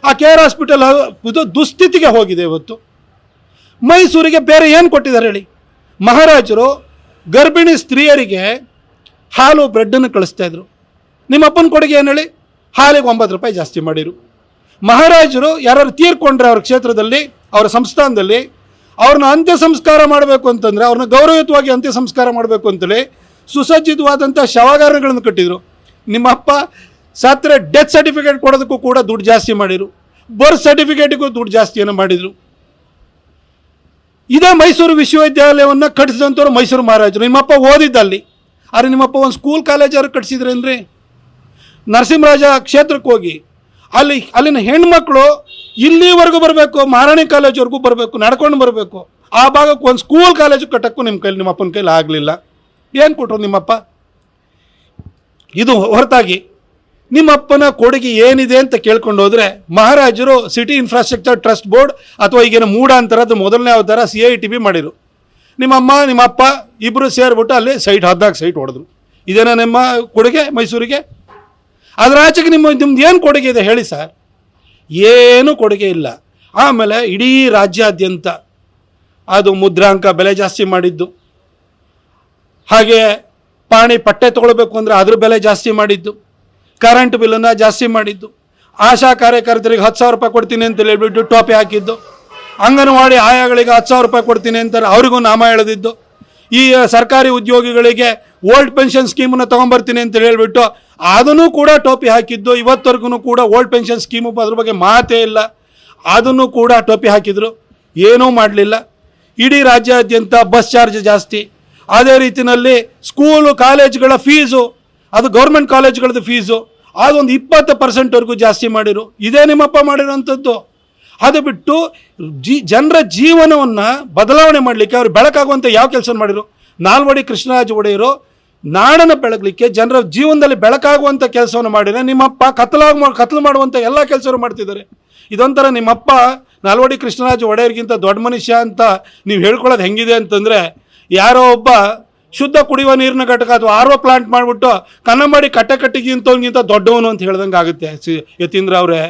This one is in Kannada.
ಆ KR ಹಾಸ್ಪಿಟಲ್ ಇದು ದುಸ್ಥಿತಿಗೆ ಹೋಗಿದೆ ಇವತ್ತು. ಮೈಸೂರಿಗೆ ಬೇರೆ ಏನು ಕೊಟ್ಟಿದ್ದಾರೆ ಹೇಳಿ? ಮಹಾರಾಜರು ಗರ್ಭಿಣಿ ಸ್ತ್ರೀಯರಿಗೆ ಹಾಲು ಬ್ರೆಡ್ಡನ್ನು ಕಳಿಸ್ತಾಯಿದ್ರು. ನಿಮ್ಮಪ್ಪನ ಕೊಡುಗೆ ಏನು ಹೇಳಿ? ಹಾಲಿಗೆ 9 ರೂಪಾಯಿ ಜಾಸ್ತಿ ಮಾಡಿರು. ಮಹಾರಾಜರು ಯಾರು ತೀರ್ಕೊಂಡ್ರೆ ಅವ್ರ ಕ್ಷೇತ್ರದಲ್ಲಿ, ಅವರ ಸಂಸ್ಥಾನದಲ್ಲಿ, ಅವ್ರನ್ನ ಅಂತ್ಯ ಸಂಸ್ಕಾರ ಮಾಡಬೇಕು ಅಂತಂದರೆ, ಅವ್ರನ್ನ ಗೌರವಯುತವಾಗಿ ಅಂತ್ಯ ಸಂಸ್ಕಾರ ಮಾಡಬೇಕು ಅಂತೇಳಿ ಸುಸಜ್ಜಿತವಾದಂಥ ಶವಾಗಾರಗಳನ್ನು ಕಟ್ಟಿದರು. ನಿಮ್ಮಪ್ಪ ಸತ್ತರೆ ಡೆತ್ ಸರ್ಟಿಫಿಕೇಟ್ ಕೊಡೋದಕ್ಕೂ ಕೂಡ ದುಡ್ಡು ಜಾಸ್ತಿ ಮಾಡಿದರು. ಬರ್ತ್ ಸರ್ಟಿಫಿಕೇಟಿಗೂ ದುಡ್ಡು ಜಾಸ್ತಿಯನ್ನು ಮಾಡಿದರು. ಇದೇ ಮೈಸೂರು ವಿಶ್ವವಿದ್ಯಾಲಯವನ್ನು ಕಟ್ಟಿಸಿದಂಥವ್ರು ಮೈಸೂರು ಮಹಾರಾಜರು. ನಿಮ್ಮಪ್ಪ ಓದಿದ್ದಲ್ಲಿ, ಆದರೆ ನಿಮ್ಮಪ್ಪ ಒಂದು ಸ್ಕೂಲ್ ಕಾಲೇಜಾದ್ರು ಕಟ್ಟಿಸಿದ್ರೇನ್ರಿ? ನರಸಿಂಹರಾಜ ಕ್ಷೇತ್ರಕ್ಕೆ ಹೋಗಿ ಅಲ್ಲಿನ ಹೆಣ್ಮಕ್ಳು ಇಲ್ಲಿವರೆಗೂ ಬರಬೇಕು, ಮಹಾರಾಣಿ ಕಾಲೇಜ್ವರೆಗೂ ಬರಬೇಕು, ನಡ್ಕೊಂಡು ಬರಬೇಕು. ಆ ಭಾಗಕ್ಕೆ ಒಂದು ಸ್ಕೂಲ್ ಕಾಲೇಜು ಕಟ್ಟೋಕ್ಕೂ ನಿಮ್ಮಪ್ಪನ ಕೈಲಿ ಆಗಲಿಲ್ಲ. ಏನು ಕೊಟ್ಟರು ನಿಮ್ಮಪ್ಪ? ಇದು ಹೊರತಾಗಿ ನಿಮ್ಮಪ್ಪನ ಕೊಡುಗೆ ಏನಿದೆ ಅಂತ ಕೇಳ್ಕೊಂಡು ಹೋದರೆ, ಮಹಾರಾಜರು ಸಿಟಿ ಇನ್ಫ್ರಾಸ್ಟ್ರಕ್ಚರ್ ಟ್ರಸ್ಟ್ ಬೋರ್ಡ್ ಅಥವಾ ಈಗಿನ ಮೂಡಾಂತರದ ಮೊದಲನೇ ಅವತಾರ CITB ಮಾಡಿರು. ನಿಮ್ಮಮ್ಮ ನಿಮ್ಮಪ್ಪ ಇಬ್ಬರು ಸೇರಿಬಿಟ್ಟು ಅಲ್ಲಿ ಸೈಟ್ 14 ಸೈಟ್ ಹೊಡೆದ್ರು. ಇದೇನಾ ನಿಮ್ಮ ಕೊಡುಗೆ ಮೈಸೂರಿಗೆ? ಅದರ ಆಚೆಗೆ ನಿಮ್ಮದು ಏನು ಕೊಡುಗೆ ಇದೆ ಹೇಳಿ ಸರ್? ಏನೂ ಕೊಡುಗೆ ಇಲ್ಲ. ಆಮೇಲೆ ಇಡೀ ರಾಜ್ಯಾದ್ಯಂತ ಅದು ಮುದ್ರಾಂಕ ಬೆಲೆ ಜಾಸ್ತಿ ಮಾಡಿದ್ದು, ಹಾಗೆ ಪಾಣಿ ಪಟ್ಟೆ ತೊಗೊಳ್ಬೇಕು ಅಂದರೆ ಅದ್ರ ಬೆಲೆ ಜಾಸ್ತಿ ಮಾಡಿದ್ದು, ಕರೆಂಟ್ ಬಿಲ್ಲನ್ನು ಜಾಸ್ತಿ ಮಾಡಿದ್ದು, ಆಶಾ ಕಾರ್ಯಕರ್ತರಿಗೆ 10,000 ರೂಪಾಯಿ ಕೊಡ್ತೀನಿ ಅಂತ ಹೇಳ್ಬಿಟ್ಟು ಟೋಪಿ ಹಾಕಿದ್ದು, ಅಂಗನವಾಡಿ ಆಯಾಗಳಿಗೆ 10,000 ರೂಪಾಯಿ ಕೊಡ್ತೀನಿ ಅಂತಾರೆ, ಅವ್ರಿಗೂ ನಾಮ ಎಳೆದಿದ್ದು, ಈ ಸರ್ಕಾರಿ ಉದ್ಯೋಗಿಗಳಿಗೆ ಓಲ್ಡ್ ಪೆನ್ಷನ್ ಸ್ಕೀಮನ್ನು ತೊಗೊಂಬರ್ತೀನಿ ಅಂತ ಹೇಳ್ಬಿಟ್ಟು ಅದನ್ನು ಕೂಡ ಟೋಪಿ ಹಾಕಿದ್ದು. ಇವತ್ತವರೆಗೂ ಕೂಡ ಓಲ್ಡ್ ಪೆನ್ಷನ್ ಸ್ಕೀಮು ಅದ್ರ ಬಗ್ಗೆ ಮಾತೇ ಇಲ್ಲ. ಅದನ್ನು ಕೂಡ ಟೋಪಿ ಹಾಕಿದರು, ಏನೂ ಮಾಡಲಿಲ್ಲ. ಇಡೀ ರಾಜ್ಯಾದ್ಯಂತ ಬಸ್ ಚಾರ್ಜ್ ಜಾಸ್ತಿ, ಅದೇ ರೀತಿಯಲ್ಲಿ ಸ್ಕೂಲು ಕಾಲೇಜ್ಗಳ ಫೀಸು, ಅದು ಗೌರ್ಮೆಂಟ್ ಕಾಲೇಜ್ಗಳದ್ದು ಫೀಸು ಅದೊಂದು 20% ಜಾಸ್ತಿ ಮಾಡಿರು. ಇದೇ ನಿಮ್ಮಪ್ಪ ಮಾಡಿರೋಂಥದ್ದು. ಅದು ಬಿಟ್ಟು ಜನರ ಜೀವನವನ್ನು ಬದಲಾವಣೆ ಮಾಡಲಿಕ್ಕೆ ಅವ್ರು ಬೆಳಕಾಗುವಂಥ ಯಾವ ಕೆಲಸ ಮಾಡಿರು? ನಾಲ್ವಡಿ ಕೃಷ್ಣರಾಜ ಒಡೆಯರು ನಾಡನ್ನು ಬೆಳಗಲಿಕ್ಕೆ, ಜನರ ಜೀವನದಲ್ಲಿ ಬೆಳಕಾಗುವಂಥ ಕೆಲಸವನ್ನು ಮಾಡಿದರೆ, ನಿಮ್ಮಪ್ಪ ಕತ್ಲು ಮಾಡುವಂಥ ಎಲ್ಲ ಕೆಲಸವನ್ನು ಮಾಡ್ತಿದ್ದಾರೆ. ಇದೊಂಥರ ನಿಮ್ಮಪ್ಪ ನಾಲ್ವಡಿ ಕೃಷ್ಣರಾಜ ಒಡೆಯರಿಗಿಂತ ದೊಡ್ಡ ಮನುಷ್ಯ ಅಂತ ನೀವು ಹೇಳ್ಕೊಳ್ಳೋದು ಹೆಂಗಿದೆ ಅಂತಂದರೆ, ಯಾರೋ ಒಬ್ಬ ಶುದ್ಧ ಕುಡಿಯುವ ನೀರಿನ ಘಟಕ ಅಥವಾ RO ಪ್ಲಾಂಟ್ ಮಾಡಿಬಿಟ್ಟು ಕನ್ನಂಬಾಡಿ ಕಟ್ಟೆಗಿಂತವನಿಗಿಂತ ದೊಡ್ಡವನು ಅಂತ ಹೇಳ್ದಂಗೆ ಆಗುತ್ತೆ ಯತೀಂದ್ರ ಅವರೇ.